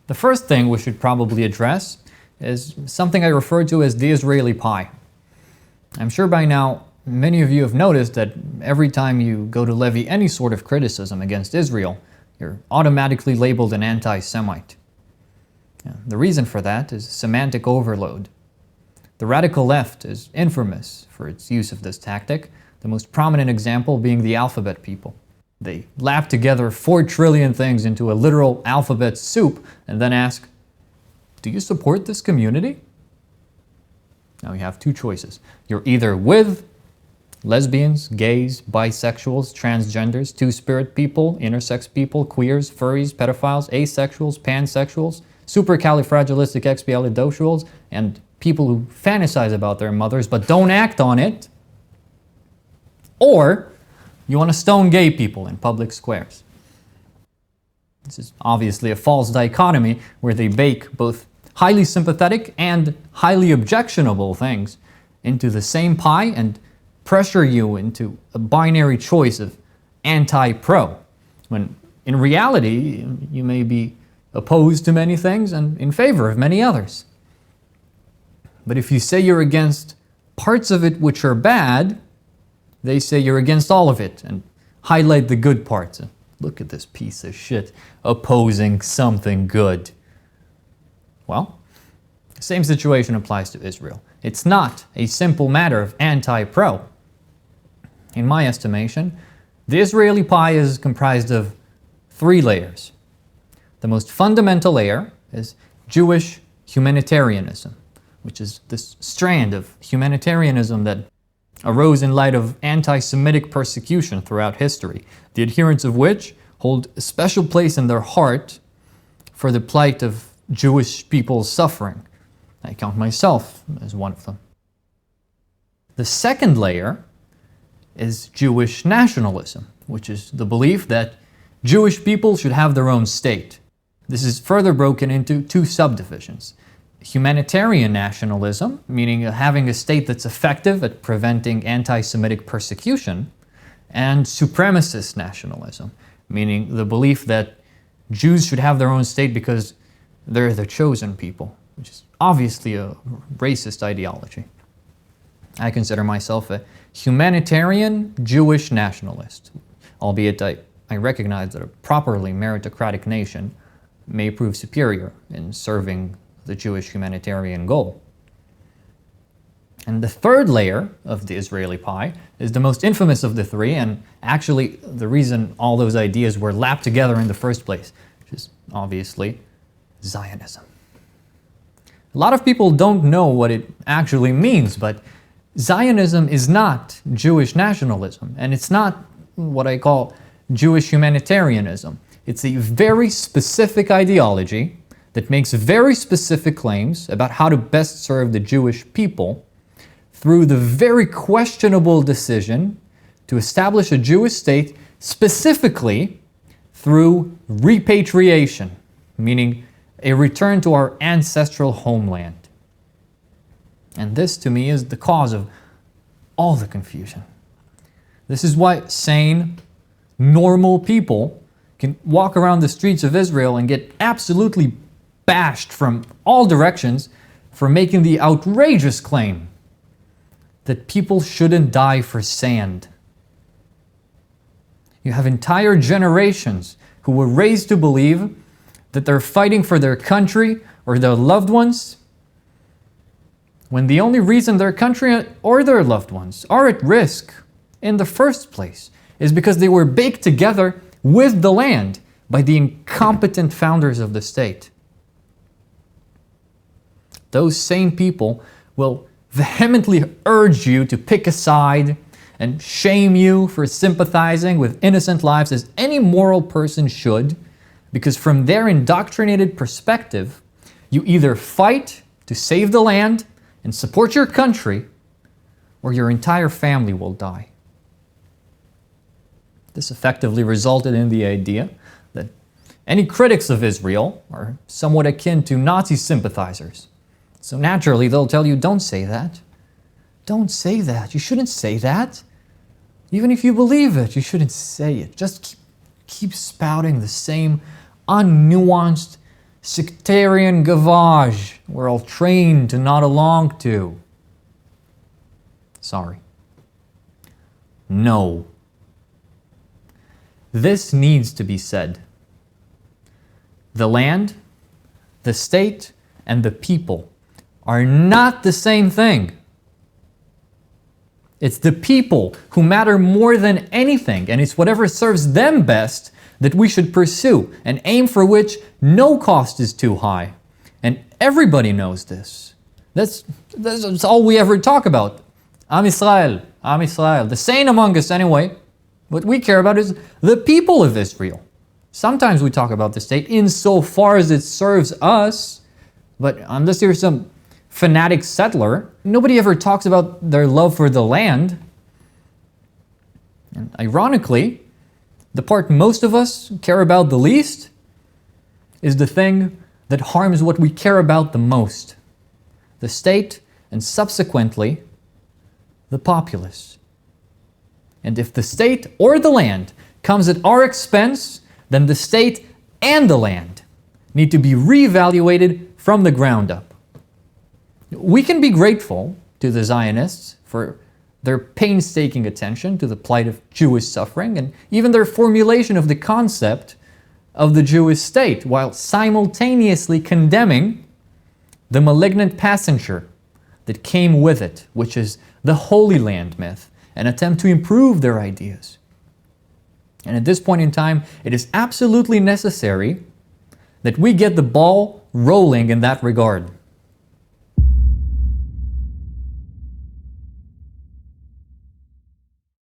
The first thing we should probably address is something I refer to as the Israeli pie. I'm sure by now many of you have noticed that every time you go to levy any sort of criticism against Israel, you're automatically labeled an anti-Semite. The reason for that is semantic overload. The radical left is infamous for its use of this tactic, the most prominent example being the alphabet people. They lap together 4 trillion things into a literal alphabet soup and then ask, do you support this community? Now you have 2 choices. You're either with lesbians, gays, bisexuals, transgenders, two-spirit people, intersex people, queers, furries, pedophiles, asexuals, pansexuals, supercalifragilisticexpialidocious, and people who fantasize about their mothers but don't act on it, or you want to stone gay people in public squares. This is obviously a false dichotomy where they bake both highly sympathetic and highly objectionable things into the same pie and pressure you into a binary choice of anti-pro, when in reality you may be opposed to many things and in favor of many others. But if you say you're against parts of it which are bad, they say you're against all of it and highlight the good parts. And look at this piece of shit opposing something good. Well, the same situation applies to Israel. It's not a simple matter of anti-pro. In my estimation, the Israeli pie is comprised of 3 layers. The most fundamental layer is Jewish humanitarianism, which is this strand of humanitarianism that arose in light of anti-Semitic persecution throughout history, the adherents of which hold a special place in their heart for the plight of Jewish people's suffering. I count myself as one of them. The second layer is Jewish nationalism, which is the belief that Jewish people should have their own state. This is further broken into 2 subdivisions. Humanitarian nationalism, meaning having a state that's effective at preventing anti-Semitic persecution, and supremacist nationalism, meaning the belief that Jews should have their own state because they're the chosen people, which is obviously a racist ideology. I consider myself a humanitarian Jewish nationalist, albeit I recognize that a properly meritocratic nation may prove superior in serving the Jewish humanitarian goal. And the third layer of the Israeli pie is the most infamous of the 3, and actually the reason all those ideas were lapped together in the first place, which is obviously Zionism. A lot of people don't know what it actually means, but Zionism is not Jewish nationalism, and it's not what I call Jewish humanitarianism. It's a very specific ideology that makes very specific claims about how to best serve the Jewish people through the very questionable decision to establish a Jewish state specifically through repatriation, meaning a return to our ancestral homeland. And this, to me, is the cause of all the confusion. This is why sane, normal people can walk around the streets of Israel and get absolutely bashed from all directions for making the outrageous claim that people shouldn't die for sand. You have entire generations who were raised to believe that they're fighting for their country or their loved ones, when the only reason their country or their loved ones are at risk in the first place is because they were baked together with the land by the incompetent founders of the state. Those same people will vehemently urge you to pick a side and shame you for sympathizing with innocent lives as any moral person should, because from their indoctrinated perspective, you either fight to save the land and support your country, or your entire family will die. This effectively resulted in the idea that any critics of Israel are somewhat akin to Nazi sympathizers. So naturally, they'll tell you, don't say that. Don't say that. You shouldn't say that. Even if you believe it, you shouldn't say it. Just keep spouting the same unnuanced, sectarian gavage we're all trained to nod along to. Sorry. No. This needs to be said. The land, the state, and the people are not the same thing. It's the people who matter more than anything, and it's whatever serves them best that we should pursue, an aim for which no cost is too high. And everybody knows this. That's all we ever talk about. Am Israel, the sane among us anyway. What we care about is the people of Israel. Sometimes we talk about the state insofar as it serves us, but unless you're some fanatic settler, nobody ever talks about their love for the land. And ironically, the part most of us care about the least is the thing that harms what we care about the most, the state and subsequently the populace. And if the state or the land comes at our expense, then the state and the land need to be reevaluated from the ground up. We can be grateful to the Zionists for their painstaking attention to the plight of Jewish suffering and even their formulation of the concept of the Jewish state, while simultaneously condemning the malignant passenger that came with it, which is the Holy Land myth, an attempt to improve their ideas. And at this point in time, it is absolutely necessary that we get the ball rolling in that regard.